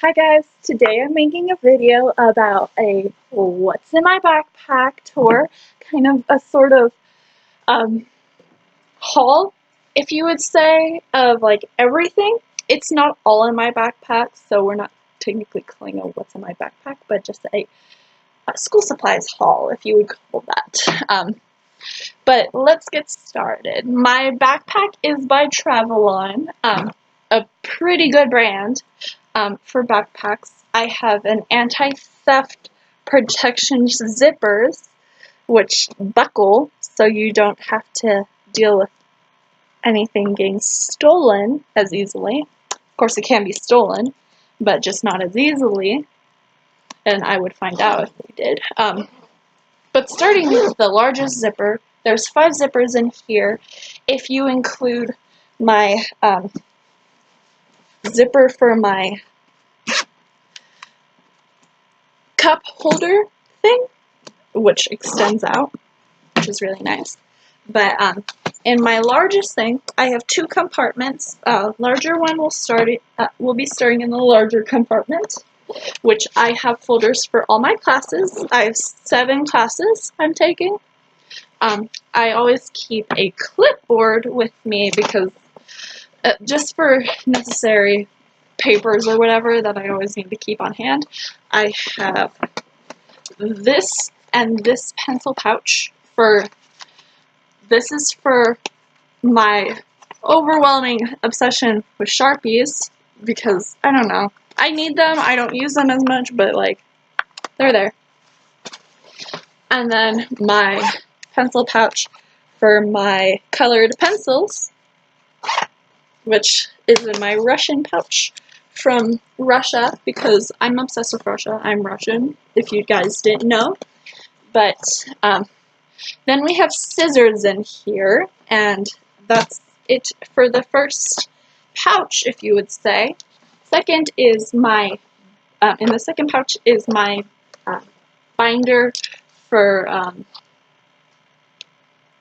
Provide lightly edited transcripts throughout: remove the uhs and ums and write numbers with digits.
Hi guys, today I'm making a video about a what's in my backpack tour, kind of a sort of um, haul, if you would say, of like everything. It's not all in my backpack, so we're not technically calling it what's in my backpack, but just a school supplies haul, if you would call that. But let's get started. My backpack is by Travelon, a pretty good brand. For backpacks, I have an anti-theft protection zippers, which buckle so you don't have to deal with anything getting stolen as easily. Of course, it can be stolen, but just not as easily, and I would find out if they did. But starting with the largest zipper, there's 5 zippers in here. If you include my zipper for my cup holder thing, which extends out, which is really nice. But in my largest thing, I have 2 compartments. Larger one will be starting in the larger compartment, which I have folders for all my classes. I have 7 classes I'm taking. I always keep a clipboard with me because just for necessary papers or whatever that I always need to keep on hand. I have this and this pencil pouch this is for my overwhelming obsession with Sharpies because, I don't know, I need them, I don't use them as much, but like, they're there. And then my pencil pouch for my colored pencils, which is in my Russian pouch from Russia because I'm obsessed with Russia. I'm Russian, if you guys didn't know. But then we have scissors in here, and that's it for the first pouch, if you would say. Second is my, in the second pouch is my binder for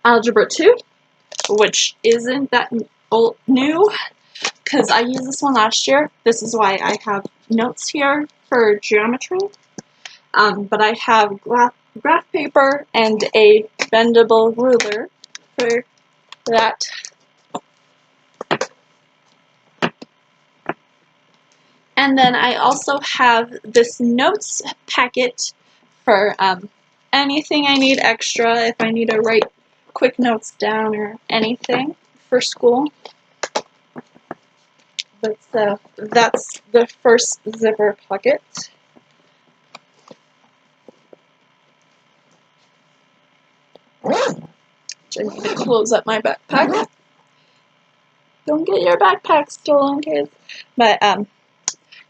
Algebra 2, which isn't that new, because I used this one last year. This is why I have notes here for geometry. But I have graph paper and a bendable ruler for that. And then I also have this notes packet for anything I need extra, if I need to write quick notes down or anything for school. But that's the first zipper pocket. I need to close up my backpack. Don't get your backpack stolen, kids. But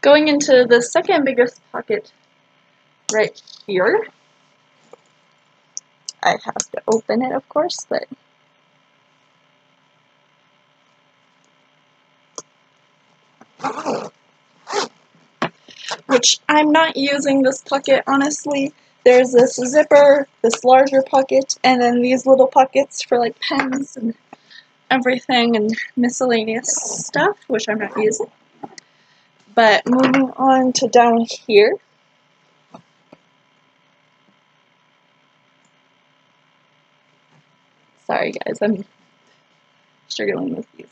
going into the second biggest pocket right here. I have to open it, of course, but which I'm not using this pocket, honestly. There's this zipper, this larger pocket, and then these little pockets for like pens and everything and miscellaneous stuff, which I'm not using. But moving on to down here. Sorry guys, I'm struggling with these.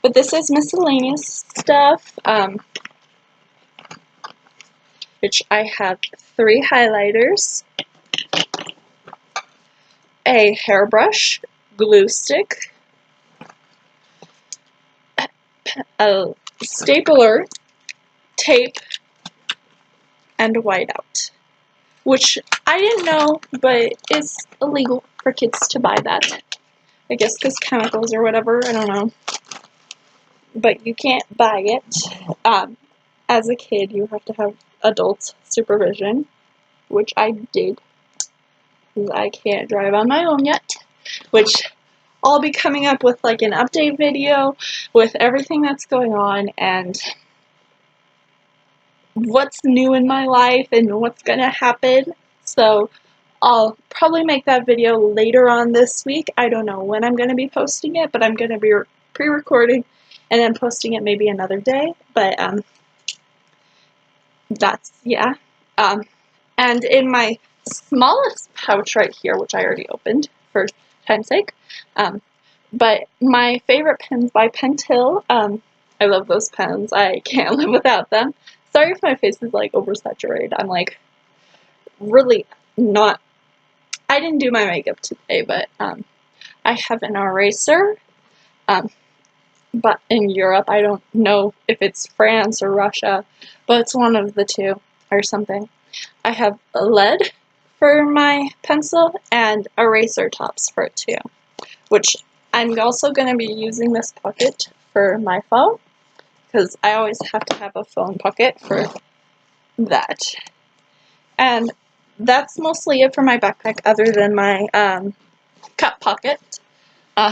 But this is miscellaneous stuff, which I have 3 highlighters, a hairbrush, glue stick, a stapler, tape, and whiteout. Which I didn't know, but it's illegal for kids to buy that. I guess because chemicals or whatever, I don't know. But you can't buy it. As a kid, you have to have adult supervision, which I did. Because I can't drive on my own yet. Which I'll be coming up with like an update video with everything that's going on and what's new in my life and what's gonna happen. So I'll probably make that video later on this week. I don't know when I'm going to be posting it, but I'm going to be pre-recording and then posting it maybe another day. But that's, yeah. And in my smallest pouch right here, which I already opened for time's sake, but my favorite pens by Pentel. I love those pens. I can't live without them. Sorry if my face is like oversaturated. I'm like really not. I didn't do my makeup today, but I have an eraser. But in Europe, I don't know if it's France or Russia, but it's one of the two or something. I have a lead for my pencil and eraser tops for it too, which I'm also going to be using this pocket for my phone, because I always have to have a phone pocket for that. And that's mostly it for my backpack, other than my cup pocket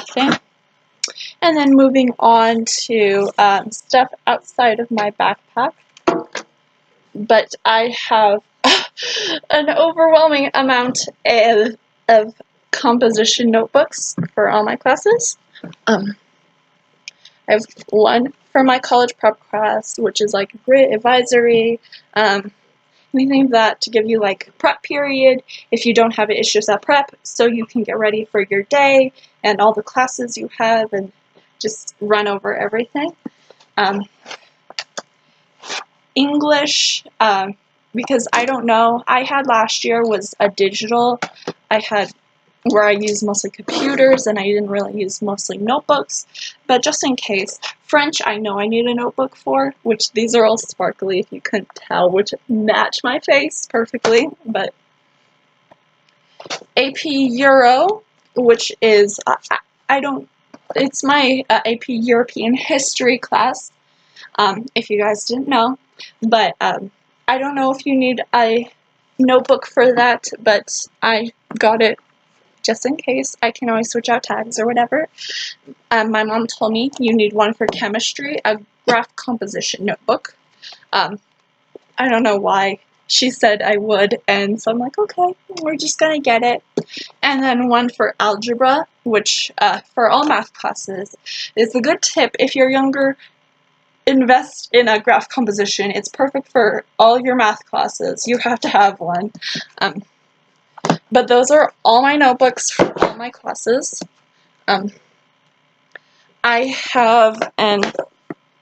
thing. And then moving on to stuff outside of my backpack. But I have an overwhelming amount of composition notebooks for all my classes. I have one for my college prep class, which is like grit, advisory, anything of that to give you like prep period. If you don't have it, it's just a prep, so you can get ready for your day and all the classes you have and just run over everything. English, because I don't know, I had last year was a digital. I had where I used mostly computers and I didn't really use mostly notebooks, but just in case. French, I know I need a notebook for, which these are all sparkly if you couldn't tell, which match my face perfectly. But AP Euro, which is, it's my AP European History class, if you guys didn't know, but I don't know if you need a notebook for that, but I got it just in case. I can always switch out tags or whatever. My mom told me you need one for chemistry, a graph composition notebook. I don't know why. She said I would, and so I'm like, okay, we're just gonna get it. And then one for algebra, which for all math classes is a good tip. If you're younger, invest in a graph composition. It's perfect for all your math classes. You have to have one. But those are all my notebooks for all my classes. I have an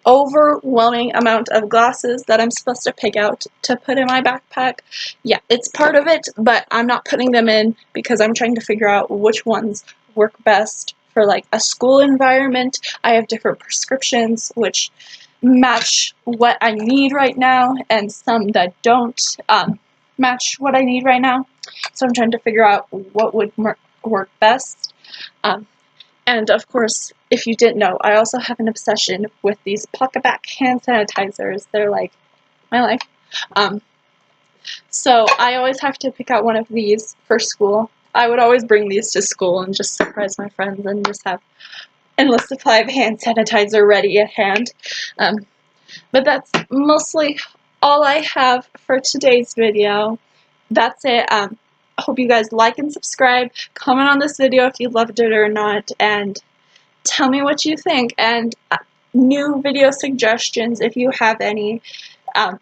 overwhelming amount of glasses that I'm supposed to pick out to put in my backpack. Yeah, it's part of it, but I'm not putting them in because I'm trying to figure out which ones work best for like a school environment. I have different prescriptions which match what I need right now, and some that don't match what I need right now. So I'm trying to figure out what would work best. And of course, if you didn't know, I also have an obsession with these PocketBac hand sanitizers. They're like my life. So I always have to pick out one of these for school. I would always bring these to school and just surprise my friends and just have endless supply of hand sanitizer ready at hand. But that's mostly all I have for today's video. That's it. I hope you guys like and subscribe. Comment on this video if you loved it or not, and tell me what you think, and new video suggestions if you have any.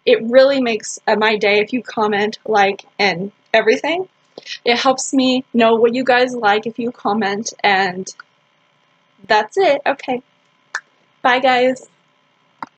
It really makes my day if you comment, like, and everything. It helps me know what you guys like if you comment, and that's it. Okay. Bye, guys.